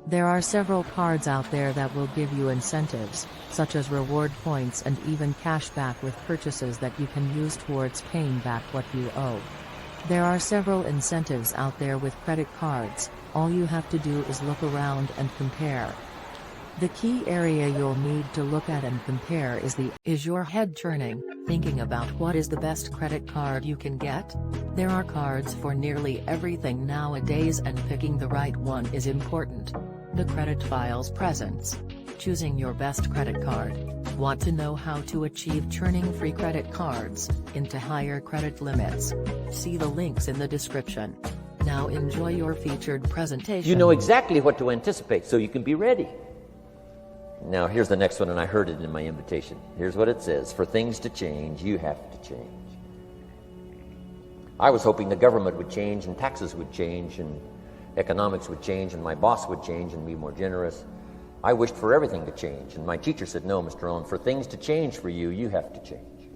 There are several cards out there that will give you incentives, such as reward points and even cash back with purchases that you can use towards paying back what you owe. There are several incentives out there with credit cards. All you have to do is look around and compare. The key area you'll need to look at and compare is your head churning, thinking about what is the best credit card you can get? There are cards for nearly everything nowadays, and picking the right one is important. The Credit Files presents Choosing Your Best Credit Card. Want to know how to achieve churning free credit cards into higher credit limits? See the links in the description. Now enjoy your featured presentation. You know exactly what to anticipate, so you can be ready. Now here's the next one, and I heard it in my invitation. Here's what it says: for things to change, you have to change. I was hoping the government would change, and taxes would change, and economics would change, and my boss would change and be more generous. I wished for everything to change, and my teacher said, no, Mr. Owen, for things to change for you, you have to change.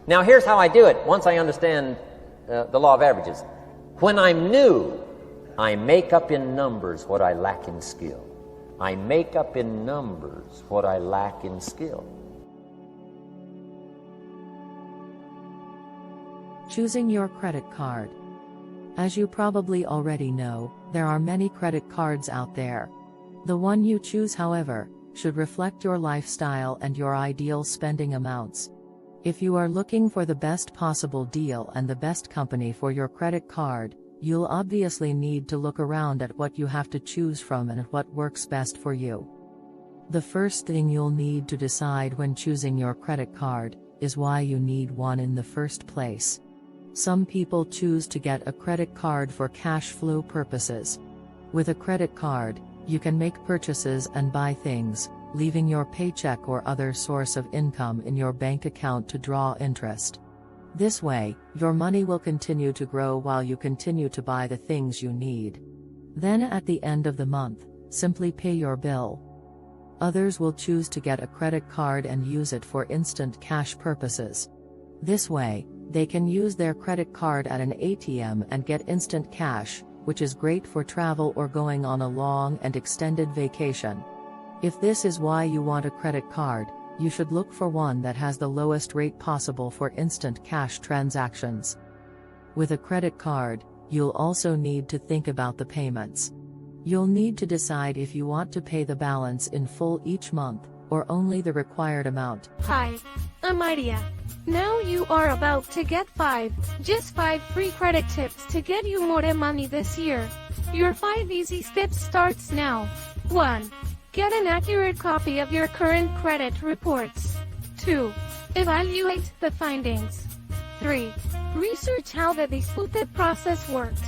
Now here's how I do it once I understand the law of averages. When I'm new, I make up in numbers what I lack in skill. I make up in numbers what I lack in skill. Choosing your credit card. As you probably already know, there are many credit cards out there. The one you choose, however, should reflect your lifestyle and your ideal spending amounts. If you are looking for the best possible deal and the best company for your credit card, you'll obviously need to look around at what you have to choose from and what works best for you. The first thing you'll need to decide when choosing your credit card is why you need one in the first place. Some people choose to get a credit card for cash flow purposes. With a credit card, you can make purchases and buy things, leaving your paycheck or other source of income in your bank account to draw interest. This way, your money will continue to grow while you continue to buy the things you need. Then at the end of the month, simply pay your bill. Others will choose to get a credit card and use it for instant cash purposes. This way, they can use their credit card at an ATM and get instant cash, which is great for travel or going on a long and extended vacation. If this is why you want a credit card, you should look for one that has the lowest rate possible for instant cash transactions. With a credit card, you'll also need to think about the payments. You'll need to decide if you want to pay the balance in full each month, or only the required amount. Hi, I'm Idea. Now you are about to get 5 free credit tips to get you more money this year. Your 5 easy steps starts now. 1. Get an accurate copy of your current credit reports. 2. Evaluate the findings. 3. Research how the disputed process works.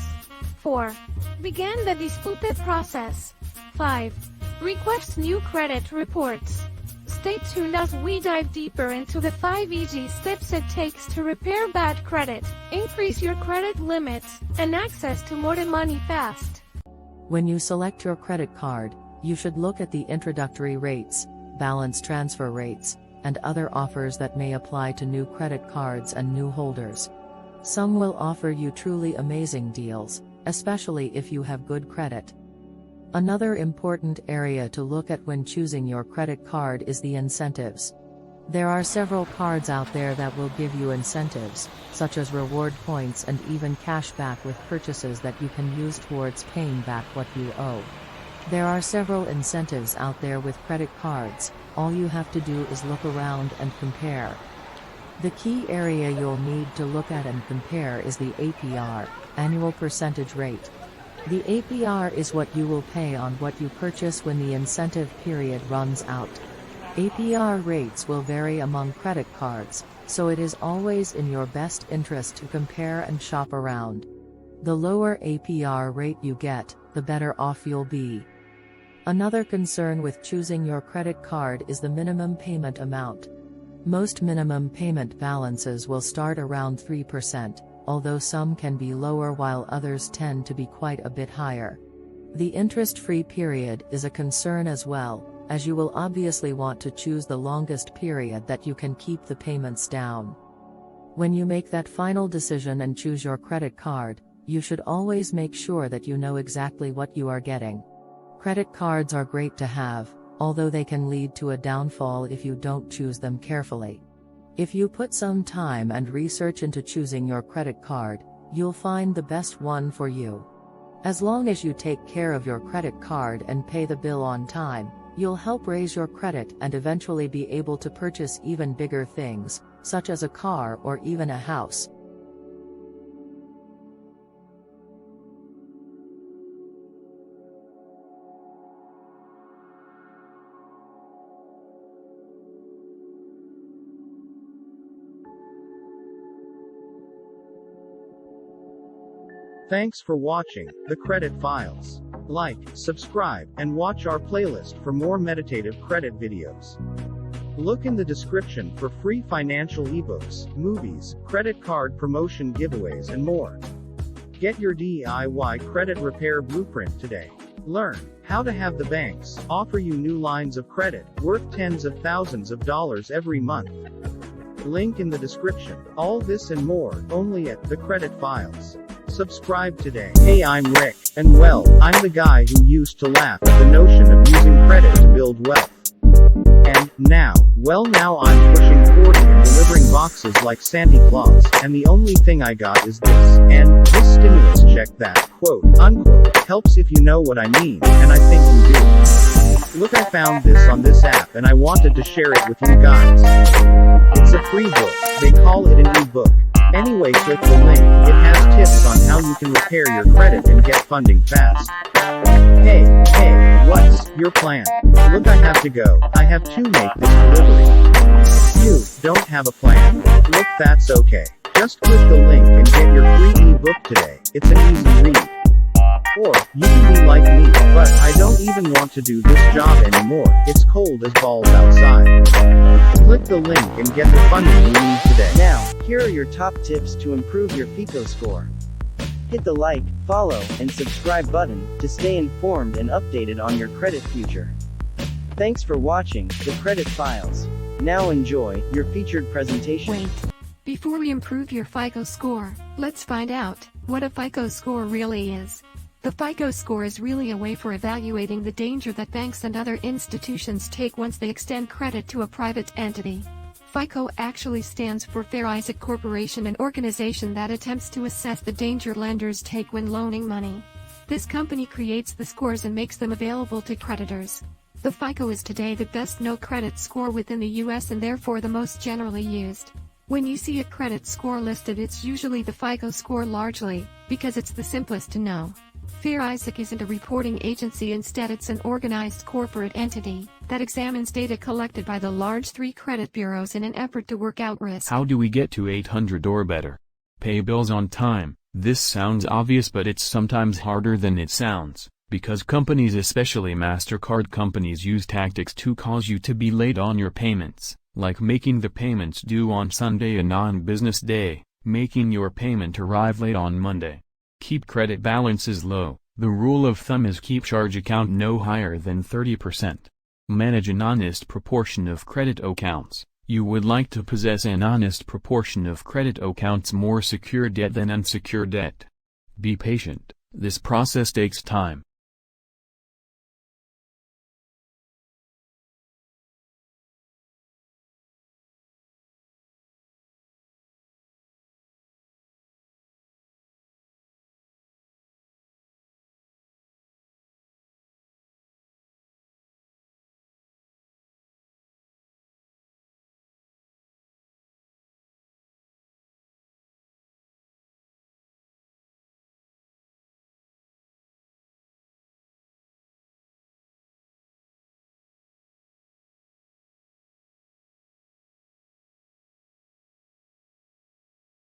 4. Begin the disputed process. 5. Request new credit reports. Stay tuned as we dive deeper into the 5 easy steps it takes to repair bad credit, increase your credit limits, and access to more money fast. When you select your credit card, you should look at the introductory rates, balance transfer rates, and other offers that may apply to new credit cards and new holders. Some will offer you truly amazing deals, especially if you have good credit. Another important area to look at when choosing your credit card is the incentives. There are several cards out there that will give you incentives, such as reward points and even cash back with purchases that you can use towards paying back what you owe. There are several incentives out there with credit cards. All you have to do is look around and compare. The key area you'll need to look at and compare is the APR, annual percentage rate. The APR is what you will pay on what you purchase when the incentive period runs out. APR rates will vary among credit cards, so it is always in your best interest to compare and shop around. The lower APR rate you get, the better off you'll be. Another concern with choosing your credit card is the minimum payment amount. Most minimum payment balances will start around 3%. Although some can be lower while others tend to be quite a bit higher. The interest-free period is a concern as well, as you will obviously want to choose the longest period that you can keep the payments down. When you make that final decision and choose your credit card, you should always make sure that you know exactly what you are getting. Credit cards are great to have, although they can lead to a downfall if you don't choose them carefully. If you put some time and research into choosing your credit card, you'll find the best one for you. As long as you take care of your credit card and pay the bill on time, you'll help raise your credit and eventually be able to purchase even bigger things, such as a car or even a house. Thanks for watching The Credit Files. Like, subscribe, and watch our playlist for more meditative credit videos. Look in the description for free financial ebooks, movies, credit card promotion giveaways, and more. Get your DIY credit repair blueprint today. Learn how to have the banks offer you new lines of credit worth tens of thousands of dollars every month. Link in the description. All this and more, only at The Credit Files. Subscribe today. Hey, I'm Rick, and well, I'm the guy who used to laugh at the notion of using credit to build wealth. And now I'm pushing 40 and delivering boxes like Santa Claus, and the only thing I got is this. And this stimulus check that, quote, unquote, helps if you know what I mean, and I think you do. Look, I found this on this app and I wanted to share it with you guys. It's a free book. They call it an ebook. Anyway, click the link. It has tips on how you can repair your credit and get funding fast. Hey, what's your plan? Look, I have to go. I have to make this delivery. You don't have a plan? Look, that's okay. Just click the link and get your free ebook today. It's an easy read. Or, you can be like me, but I don't even want to do this job anymore. It's cold as balls outside. Click the link and get the funding you need today. Now, here are your top tips to improve your FICO score. Hit the like, follow, and subscribe button to stay informed and updated on your credit future. Thanks for watching The Credit Files. Now enjoy your featured presentation. Wait. Before we improve your FICO score, let's find out what a FICO score really is. The FICO score is really a way for evaluating the danger that banks and other institutions take once they extend credit to a private entity. FICO actually stands for Fair Isaac Corporation, an organization that attempts to assess the danger lenders take when loaning money. This company creates the scores and makes them available to creditors. The FICO is today the best no-credit score within the US and therefore the most generally used. When you see a credit score listed, it's usually the FICO score largely, because it's the simplest to know. Fair Isaac isn't a reporting agency, instead it's an organized corporate entity that examines data collected by the large 3 credit bureaus in an effort to work out risk. How do we get to 800 or better? Pay bills on time. This sounds obvious, but it's sometimes harder than it sounds, because companies, especially MasterCard companies, use tactics to cause you to be late on your payments, like making the payments due on Sunday, a non-business day, making your payment arrive late on Monday. Keep credit balances low. The rule of thumb is keep charge account no higher than 30%. Manage an honest proportion of credit accounts. You would like to possess an honest proportion of credit accounts, more secure debt than unsecured debt. Be patient. This process takes time.